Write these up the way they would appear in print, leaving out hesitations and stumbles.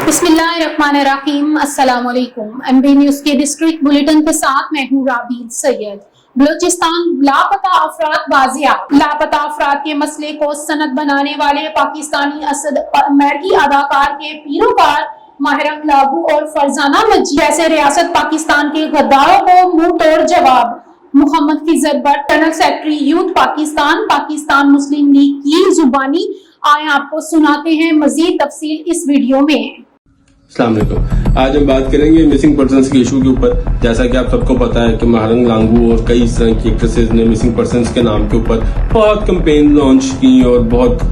बिस्मिल्लाहिर्रहमानिर्रहीम, अस्सलामुअलैकुम। MB news के डिस्ट्रिक्ट बुलेटिन के साथ मैं हूँ राबील सैयद। बलूचिस्तान लापता अफराद के मसले को सनद बनाने वाले पाकिस्तानी असद अमेरिकी अदाकार के पीरोकार माहिरंग लागू और फरजाना मजीद जैसे रियासत पाकिस्तान के गद्दारों को मुंह तोड़ जवाब। Mohammad Khizar Bhatt, general secretary youth Pakistan Muslim League की जुबानी। आए आपको सुनाते हैं मजीद तफसील इस वीडियो में। अस्सलाम वालेकुम। आज हम बात करेंगे मिसिंग पर्सन्स के इशू के ऊपर। जैसा कि आप सबको पता है कि माहिरंग लागू और कई इस तरह की एक्ट्रेसेस ने मिसिंग पर्सन्स के नाम के ऊपर बहुत कैंपेन लॉन्च की और बहुत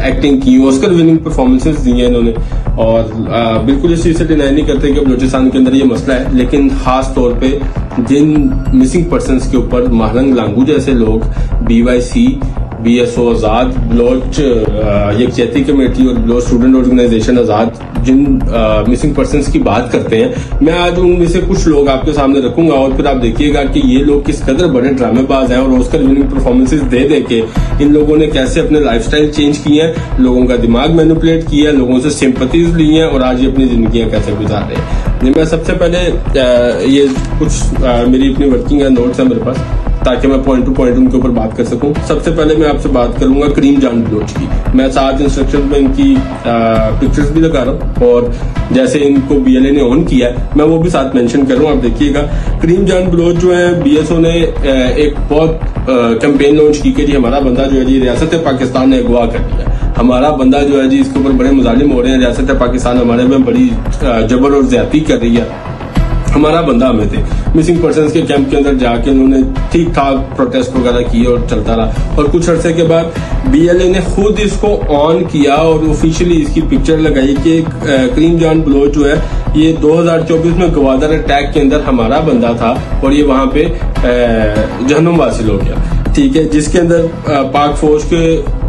एक्टिंग की, ऑस्कर विनिंग परफॉर्मेंसेस दी हैं इन्होंने। और बिल्कुल इस चीज से डिनाई नहीं करते कि बलूचिस्तान के अंदर ये मसला है, लेकिन खास तौर पे जिन मिसिंग पर्सन्स के ऊपर माहिरंग लागू जैसे लोग, BYC, BSO आजाद, बलोच यकजहती कमेटी और बलोच स्टूडेंट ऑर्गेनाइजेशन आजाद जिन मिसिंग पर्सन्स की बात करते हैं, मैं आज उनमें से कुछ लोग आपके सामने रखूंगा और फिर आप देखिएगा कि ये लोग किस कदर बड़े ड्रामेबाज हैं और ऑस्कर विनिंग परफॉर्मेंसेस दे दे के इन लोगों ने कैसे अपने लाइफस्टाइल चेंज किए हैं, लोगों का दिमाग मैनिपुलेट किया है, लोगों से सिंपैथीज ली हैं और आज ये अपनी जिंदगियां कैसे गुजार रहे हैं। मैं सबसे पहले ये कुछ मेरी अपनी वर्किंग है, नोट्स है मेरे पास, ताकि मैं पॉइंट टू पॉइंट उनके ऊपर बात कर सकूं। सबसे पहले मैं आपसे बात करूंगा करीम जान बलोच की। मैं साथ इंस्ट्रक्शन में इनकी पिक्चर्स भी लगा रहा हूं और जैसे इनको BLA ने ऑन किया है मैं वो भी साथ मेंशन कर रहा हूं, आप देखिएगा। करीम जान बलोच जो है, BSO ने एक बहुत कैंपेन लॉन्च की कि जी हमारा बंदा जो है जी रियासत पाकिस्तान ने अगवा कर दिया, हमारा बंदा जो है जी इसके ऊपर बड़े मुजालिम हो रहे हैं, रियासत पाकिस्तान हमारे में बड़ी जबर और ज्यादती कर रही है, हमारा बंदा हमें थे। मिसिंग पर्सन्स के कैंप के अंदर जाके उन्होंने ठीक ठाक प्रोटेस्ट वगैरह किए और चलता रहा। और कुछ अरसे के बाद BLA ने खुद इसको ऑन किया और ऑफिशियली इसकी पिक्चर लगाई कि करीम जान बलोच जो है ये 2024 में गवादर अटैक के अंदर हमारा बंदा था और ये वहां पे जहन्नुम वासिल हो गया, ठीक है, जिसके अंदर पाक फौज के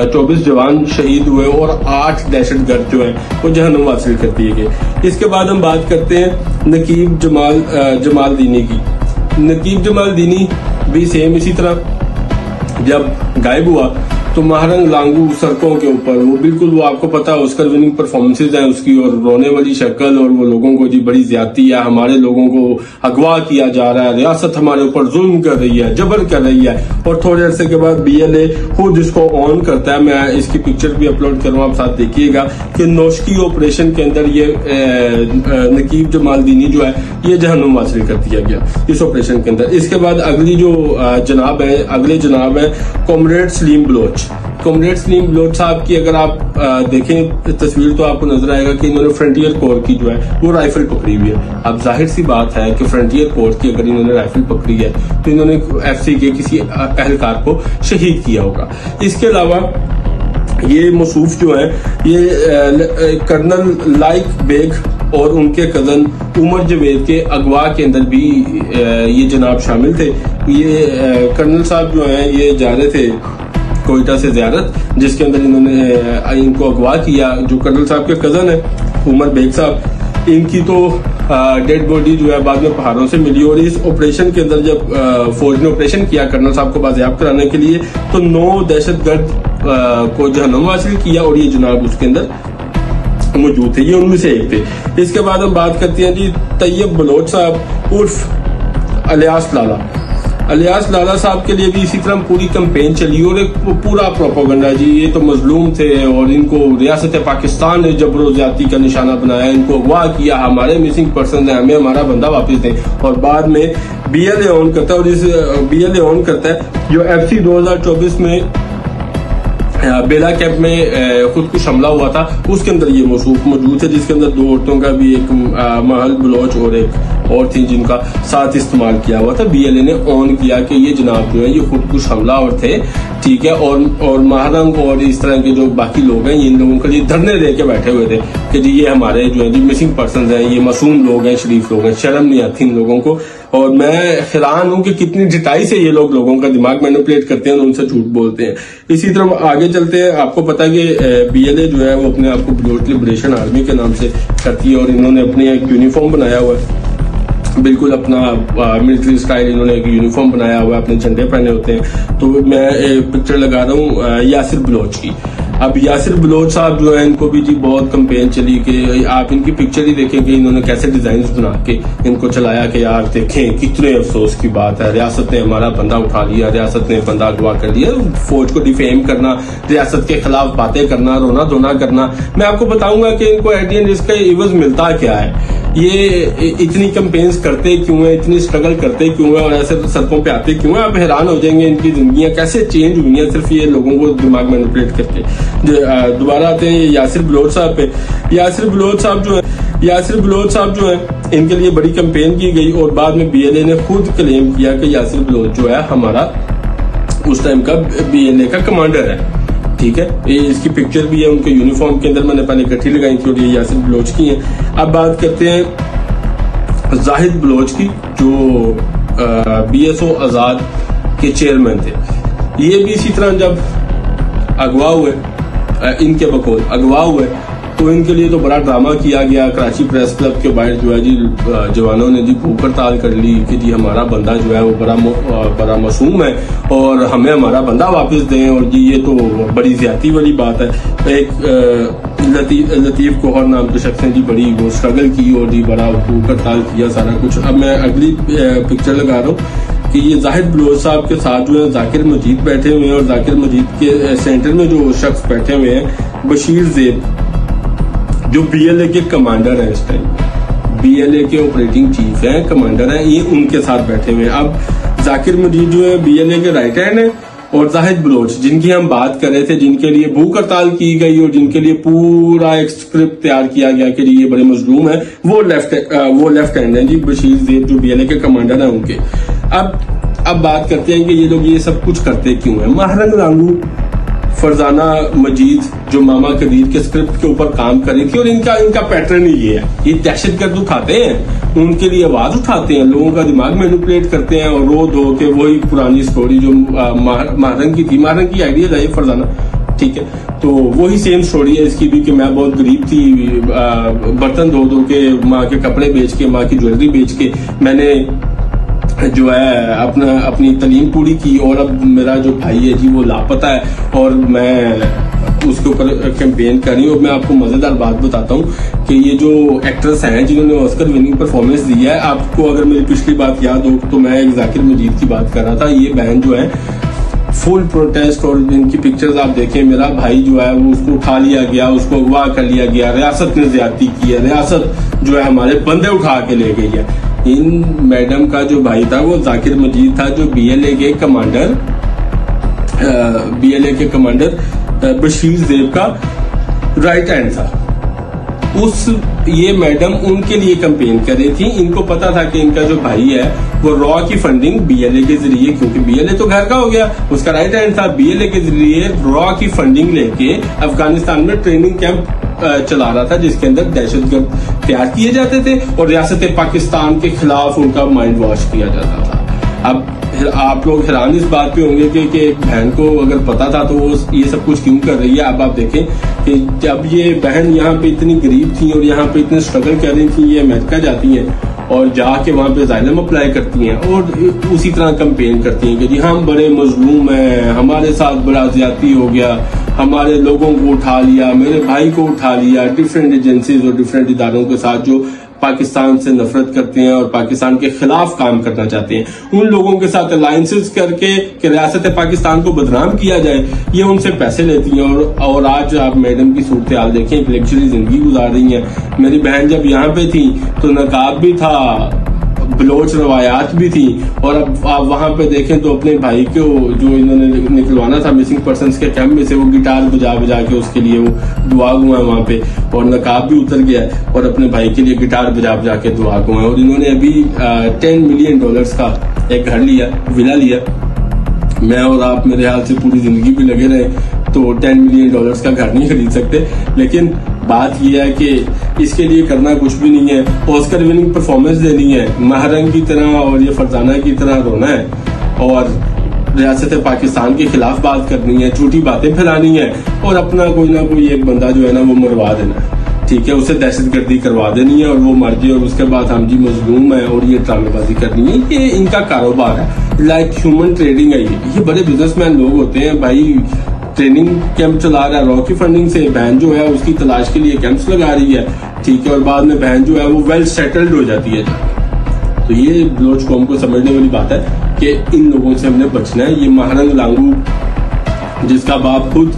24 जवान शहीद हुए और 8 दहशतगर्द जो है वो जहन्नुम हासिल कर दिए गए। इसके बाद हम बात करते हैं नकीब जमाल दीनी की। नकीब जमाल दीनी भी सेम इसी तरह जब गायब हुआ तो माहिरंग लागू सड़कों के ऊपर वो बिल्कुल वो आपको पता है ऑस्कर विनिंग परफॉर्मेंसेज हैं उसकी और रोने वाली शक्ल और वो लोगों को जी बड़ी ज्यादती है, हमारे लोगों को अगवा किया जा रहा है, रियासत हमारे ऊपर जुल्म कर रही है, जबर कर रही है। और थोड़े अरसे के बाद BLA खुद इसको ऑन करता है। मैं इसकी पिक्चर भी अपलोड करूँ, आप साथ देखिएगा कि नौशकी ऑपरेशन के अंदर ये नकीब जमाल दीनी जो है ये जहन्नुम हासिल कर दिया गया इस ऑपरेशन के अंदर। इसके बाद अगले जनाब है कॉमरेड सलीम बलोच। कॉमरेड सलीम बलोच साहब की अगर आप देखें तस्वीर तो आपको नजर आएगा कि इन्होंने फ्रंटियर कोर की जो है वो राइफल पकड़ी हुई है। अब जाहिर सी बात है कि फ्रंटियर कोर की अगर इन्होंने राइफल पकड़ी है तो इन्होंने FC के किसी अहलकार को शहीद किया होगा। इसके अलावा ये मसूफ जो है ये कर्नल लाइक बेग और उनके कजन उमर जवेद के अगवा के अंदर भी ये जनाब शामिल थे। ये कर्नल साहब जो है ये जा रहे थे कोयटा से ज़ियारत, जिसके अंदर इन्होंने इनको अगवा किया। जो कर्नल साहब के कजन है उमर बेग साहब, इनकी तो डेड बॉडी जो है बाद में पहाड़ों से मिली। और इस ऑपरेशन के अंदर जब फौज ने ऑपरेशन किया कर्नल साहब को बाजियाब कराने के लिए तो 9 दहशतगर्द को जहन्नुम हासिल किया और ये जनाब उसके अंदर मौजूद थे, ये उनमें से एक थे। इसके बाद हम बात करते हैं जी तैयब बलोच साहब उर्फ अलियास लाला साहब के लिए भी इसी तरह पूरी कैंपेन चली और एक पूरा प्रोपेगेंडा जी ये तो मजलूम थे और इनको रियासत पाकिस्तान ने जबरो ज्यादती का निशाना बनाया, इनको अगवा किया, हमारे मिसिंग पर्सन है, हमें हमारा बंदा वापस दें। और बाद में BLA ऑन करता है और इस BLA ऑन करता है जो FC 2024 में बेला कैंप में खुदकुश हमला हुआ था उसके अंदर ये मौसूफ मौजूद है, जिसके अंदर 2 औरतों का भी एक महल बलोच और एक और थी जिनका साथ इस्तेमाल किया हुआ था। BLA ने ऑन किया कि ये जनाब जो है ये खुदकुश हमलावर थे, ठीक है। और माहिरंग और इस तरह के जो बाकी लोग हैं इन लोगों के लिए धरने दे के बैठे हुए थे कि जी ये हमारे जो है जी मिसिंग पर्सन हैं, ये मासूम लोग हैं, शरीफ लोग हैं, शर्म नहीं आती इन लोगों को। और मैं हैरान हूं कि कितनी डिटाई से ये लोग लोगों का दिमाग मैनिपुलेट करते हैं और उनसे झूठ बोलते हैं। इसी तरह आगे चलते हैं। आपको पता है कि BLA जो है वो अपने आप को बलोच लिबरेशन आर्मी के नाम से करती है और इन्होंने अपने एक यूनिफॉर्म बनाया हुआ है, बिल्कुल अपना मिलिट्री स्टाइल इन्होंने एक यूनिफॉर्म बनाया हुआ है, अपने झंडे पहने होते हैं। तो मैं एक पिक्चर लगा रहा हूँ यासिर बलोच की। अब यासिर बलोच साहब जो है, इनको भी जी बहुत कंपेन चली कि आप इनकी पिक्चर ही देखें कि इन्होंने कैसे डिजाइन बना के इनको चलाया कि यार देखें कितने अफसोस की बात है, रियासत ने हमारा बंदा उठा लिया, रियासत ने बंदा अगवा कर लिया। फौज को डिफेम करना, रियासत के खिलाफ बातें करना, रोना धोना करना। मैं आपको बताऊंगा कि इनको एट द एंड इसका इवज मिलता क्या है, ये इतनी कंपेन्स करते क्यों है, इतनी स्ट्रगल करते क्यों है और ऐसे सड़कों पे आते क्यों है। आप हैरान हो जाएंगे इनकी जिंदगियां कैसे चेंज हुई हैं सिर्फ ये लोगों को दिमाग मैनिपुलेट करके। दोबारा आते हैं यासिर बलोच साहब पे। यासिर बलोच साहब जो है इनके लिए बड़ी कंपेन की गई और बाद में BLA ने खुद क्लेम किया कि यासिर बलोच जो है हमारा उस टाइम का BLA का कमांडर है। ठीक है, ये इसकी पिक्चर भी है उनके यूनिफॉर्म के अंदर, मैंने पहले इकट्ठी लगाई थी और ये यासिर बलोच की है। अब बात करते हैं जाहिद बलोच की, जो BSO आजाद के चेयरमैन थे। ये भी इसी तरह जब अगवा हुए, इनके बकौल अगवा हुए, तो इनके लिए तो बड़ा ड्रामा किया गया। कराची प्रेस क्लब के बाहर जो है जी जवानों ने जी भूख हड़ताल कर ली कि जी हमारा बंदा जो है वो बड़ा मासूम है और हमें हमारा बंदा वापस दें। और जी ये तो बड़ी ज्यादती वाली बात है। एक लतीफ कोहर नाम के शख्स ने जी बड़ी वो स्ट्रगल की और जी बड़ा भूख हड़ताल किया सारा कुछ। अब मैं अगली पिक्चर लगा रहा हूँ कि ये जाहिद बलोच साहब के साथ जो है जाकिर मजीद बैठे हुए हैं और जाकिर मजीद के सेंटर में जो शख्स बैठे हुए हैं बशीर ज़ेब, जो BLA के कमांडर हैं, इस टाइम BLA के ऑपरेटिंग चीफ हैं, कमांडर हैं, ये उनके साथ बैठे हुए हैं। अब जाकिर मजीद जो है BLA के राइट हैंड है और जाहिद बलोच जिनकी हम बात कर रहे थे, जिनके लिए भूख हड़ताल की गई और जिनके लिए पूरा एक स्क्रिप्ट तैयार किया गया कि ये बड़े मजलूम है, वो लेफ्ट हैंड है जी बशीर ज़ेब, जो BLA के कमांडर हैं उनके। अब बात करते हैं कि ये लोग ये सब कुछ करते क्यों है। महारंग लांगू, फरजाना मजीद जो मामा कदीर के स्क्रिप्ट के ऊपर काम कर रही थी और इनका पैटर्न ही ये है, ये दहशतगर्द उठाते हैं, उनके लिए आवाज उठाते हैं, लोगों का दिमाग मैनिपुलेट करते हैं और रो धो के वही पुरानी स्टोरी जो महारंग की थी, महारंग की आइडिया है फरजाना, ठीक है, तो वही सेम स्टोरी है इसकी भी कि मैं बहुत गरीब थी, बर्तन धो धो के, माँ के कपड़े बेच के, माँ की ज्वेलरी बेच के मैंने जो है अपनी तालीम पूरी की और अब मेरा जो भाई है जी वो लापता है और मैं उसके ऊपर कैंपेन कर रही हूँ। मैं आपको मजेदार बात बताता हूँ कि ये जो एक्ट्रेस हैं जिन्होंने ऑस्कर विनिंग परफॉर्मेंस दी है, आपको अगर मेरी पिछली बात याद हो तो मैं एक जाकिर मजीद की बात कर रहा था। ये बहन जो है फुल प्रोटेस्ट और इनकी पिक्चर्स आप देखें, मेरा भाई जो है वो उसको उठा लिया गया, उसको अगवा कर लिया गया, रियासत ने ज्यादती की है, रियासत जो है हमारे बंदे उठा के ले गई है। इन मैडम का जो भाई था वो जाकिर मजीद था, जो BLA के कमांडर बशीर ज़ेब का राइट हैंड था। ये मैडम उनके लिए कैंपेन कर रही थी। इनको पता था कि इनका जो भाई है वो रॉ की फंडिंग BLA के जरिए, क्योंकि BLA तो घर का हो गया, उसका राइट हैंड था, BLA के जरिए रॉ की फंडिंग लेके अफगानिस्तान में ट्रेनिंग कैंप चला रहा था जिसके अंदर दहशतगर्द तैयार किए जाते थे और रियासत पाकिस्तान के खिलाफ उनका माइंड वॉश किया जाता था। अब आप लोग हैरान इस बात पे होंगे कि एक बहन को अगर पता था तो वो ये सब कुछ क्यों कर रही है। अब आप देखें कि जब ये बहन यहाँ पे इतनी गरीब थी और यहाँ पे इतने स्ट्रगल कर रही थी, ये अमेरिका जाती हैं और जाके वहां पे असाइलम अप्लाई करती हैं और उसी तरह कंपेन करती हैं कि जी हम बड़े मजलूम हैं, हमारे साथ बड़ा ज्यादती हो गया, हमारे लोगों को उठा लिया, मेरे भाई को उठा लिया। डिफरेंट एजेंसीज और डिफरेंट इदारों के साथ जो पाकिस्तान से नफरत करते हैं और पाकिस्तान के खिलाफ काम करना चाहते हैं, उन लोगों के साथ अलायंसेस करके कि रियासत पाकिस्तान को बदनाम किया जाए, ये उनसे पैसे लेती हैं। और आज आप मैडम की सूरत हाल देखें, एक लग्जरी जिंदगी गुजार रही हैं। मेरी बहन जब यहाँ पे थी तो नकाब भी था, बलोच रवायात भी थी, और अब आप वहां पे देखें तो अपने भाई को जो इन्होंने निकलवाना था मिसिंग पर्सन्स के कैंप में से, वो गिटार बजा बजा के उसके लिए वो दुआ हुआ है वहां पे, और नकाब भी उतर गया और अपने भाई के लिए गिटार बजा बजा के दुआ हुआ है। और इन्होंने अभी $10 मिलियन का एक घर लिया, विला लिया। मैं और आप मेरे हाल से पूरी जिंदगी भी लगे रहे तो $10 मिलियन का घर नहीं खरीद सकते, लेकिन बात यह है कि इसके लिए करना कुछ भी नहीं है, ऑस्कर विनिंग परफॉर्मेंस देनी है, महरंग की तरह और ये फरजाना की तरह रोना है और रियासत पाकिस्तान के खिलाफ बात करनी है, झूठी बातें फैलानी है और अपना कोई ना कोई एक बंदा जो है ना वो मरवा देना है, ठीक है, उसे दहशतगर्दी करवा देनी है और वो मर जाए और उसके बाद हम जी मजलूम है और ये ड्रामेबाजी करनी है। ये इनका कारोबार है, लाइक ह्यूमन ट्रेडिंग है। ये बड़े बिजनेसमैन लोग होते हैं भाई, ट्रेनिंग कैंप चला रहा है, रॉ की फंडिंग से बहन जो है उसकी तलाश के लिए कैंप्स लगा रही है, ठीक है, और बाद में बहन जो है वो वेल सेटल्ड हो जाती है। तो ये बलोच कौम को समझने वाली बात है कि इन लोगों से हमने बचना है। ये महारंग लांगू जिसका बाप खुद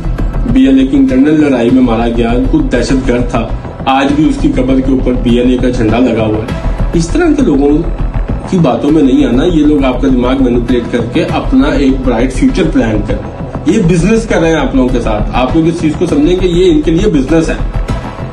BLA की इंटरनल लड़ाई में मारा गया, खुद दहशतगर्द था, आज भी उसकी कब्र के ऊपर BLA का झंडा लगा हुआ है। इस तरह के लोगों की बातों में नहीं आना। ये लोग आपका दिमाग मैनिपुलेट करके अपना एक ब्राइट फ्यूचर प्लान कर रहे हैं। ये बिजनेस कर रहे हैं आप लोगों के साथ। आप लोग इस चीज को समझें कि ये इनके लिए बिजनेस है।